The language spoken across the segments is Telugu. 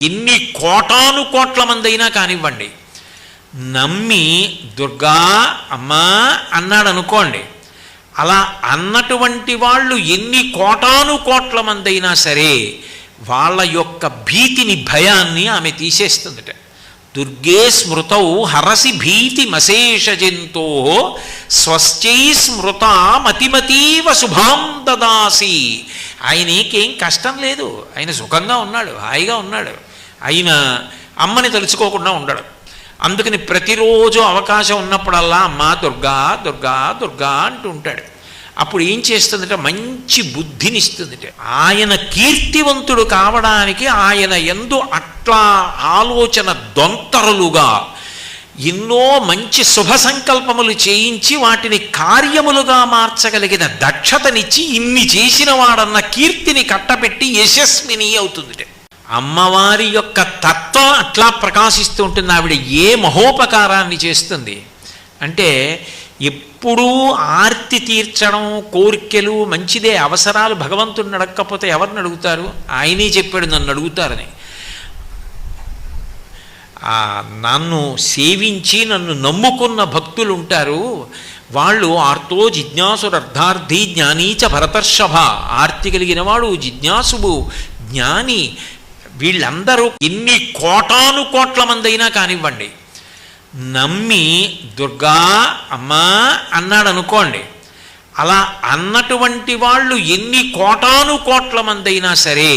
ఎన్ని కోటాను కోట్ల మంది అయినా కానివ్వండి, నమ్మి దుర్గా అమ్మా అన్నాడు అనుకోండి, అలా అన్నటువంటి వాళ్ళు ఎన్ని కోటాను కోట్ల మంది అయినా సరే వాళ్ళ యొక్క భీతిని, భయాన్ని ఆమె తీసేస్తుందట. దుర్గే స్మృతౌ హరసి భీతి మశేష జంతో స్వశ్చై స్మృత మతిమతీవ శుభాం దదాసి. ఆయనకేం కష్టం లేదు, ఆయన సుఖంగా ఉన్నాడు, హాయిగా ఉన్నాడు. ఆయన అమ్మని తలుచుకోకుండా ఉండడు. అందుకని ప్రతిరోజు అవకాశం ఉన్నప్పుడల్లా అమ్మా దుర్గా దుర్గా దుర్గా అంటూ ఉంటాడు. అప్పుడు ఏం చేస్తుందంటే మంచి బుద్ధినిస్తుందిట. ఆయన కీర్తివంతుడు కావడానికి ఆయన యందు అట్లా ఆలోచన దొంతరులుగా ఎన్నో మంచి శుభ సంకల్పములు చేయించి వాటిని కార్యములుగా మార్చగలిగిన దక్షతనిచ్చి ఇన్ని చేసిన వాడన్న కీర్తిని కట్టబెట్టి యశస్విని అవుతుందిట. అమ్మవారి యొక్క తత్వం అట్లా ప్రకాశిస్తూ ఉంటుంది. ఆవిడ ఏ మహోపకారాన్ని చేస్తుంది అంటే ఎప్పుడూ ఆర్తి తీర్చడం, కోరికలు మంచిదే, అవసరాలు భగవంతుడిని అడగకపోతే ఎవరిని అడుగుతారు? ఆయనే చెప్పాడు నన్ను అడుగుతారని. నన్ను సేవించి నన్ను నమ్ముకున్న భక్తులు ఉంటారు, వాళ్ళు ఆర్తో జిజ్ఞాసురర్ధార్థి జ్ఞానీచ భరతర్షభ. ఆర్తి కలిగిన వాడు జిజ్ఞాసువు, జ్ఞాని, వీళ్ళందరూ ఎన్ని కోటాను కోట్ల మంది అయినా కానివ్వండి, నమ్మి దుర్గా అమ్మా అన్నాడు అనుకోండి, అలా అన్నటువంటి వాళ్ళు ఎన్ని కోటాను కోట్ల మంది అయినా సరే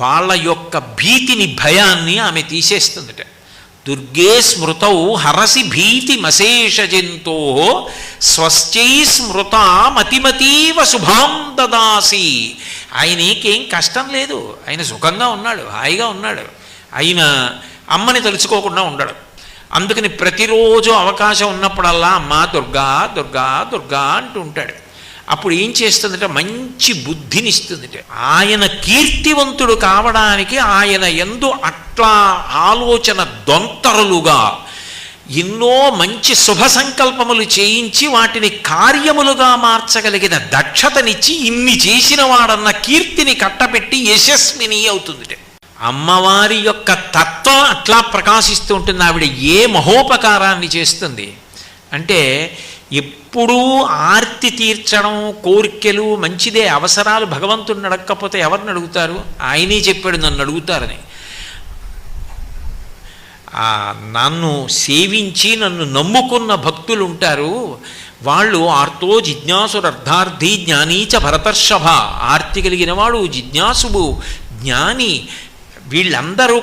వాళ్ళ యొక్క భీతిని, భయాన్ని ఆమె తీసేస్తుందట. దుర్గే స్మృతౌ హరసి భీతి మశేష జంతో స్వశ్చై స్మృత మతిమతీవ శుభాం దదాసి. ఆయనకేం కష్టం లేదు, ఆయన సుఖంగా ఉన్నాడు, హాయిగా ఉన్నాడు. ఆయన అమ్మని తలుచుకోకుండా ఉండడు. అందుకని ప్రతిరోజు అవకాశం ఉన్నప్పుడల్లా అమ్మా దుర్గా దుర్గా దుర్గా అంటూ ఉంటాడు. అప్పుడు ఏం చేస్తుందంటే మంచి బుద్ధినిస్తుందిట. ఆయన కీర్తివంతుడు కావడానికి ఆయన యందు అట్లా ఆలోచన దొంతరులుగా ఎన్నో మంచి శుభ సంకల్పములు చేయించి వాటిని కార్యములుగా మార్చగలిగిన దక్షతనిచ్చి ఇన్ని చేసిన వాడన్న కీర్తిని కట్టబెట్టి యశస్విని అవుతుందిట. అమ్మవారి యొక్క తత్వం అట్లా ప్రకాశిస్తూ ఉంటుంది. ఆవిడ ఏ మహోపకారాన్ని చేస్తుంది అంటే ఎప్పుడూ ఆర్తి తీర్చడం, కోరికలు మంచిదే, అవసరాలు భగవంతుడిని అడగకపోతే ఎవరిని అడుగుతారు? ఆయనే చెప్పాడు నన్ను అడుగుతారని. నన్ను సేవించి నన్ను నమ్ముకున్న భక్తులు ఉంటారు, వాళ్ళు ఆర్తో జిజ్ఞాసురర్ధార్థి జ్ఞానీచ భరతర్షభ. ఆర్తి కలిగిన వాడు జిజ్ఞాసువు, జ్ఞాని, వీళ్ళందరూ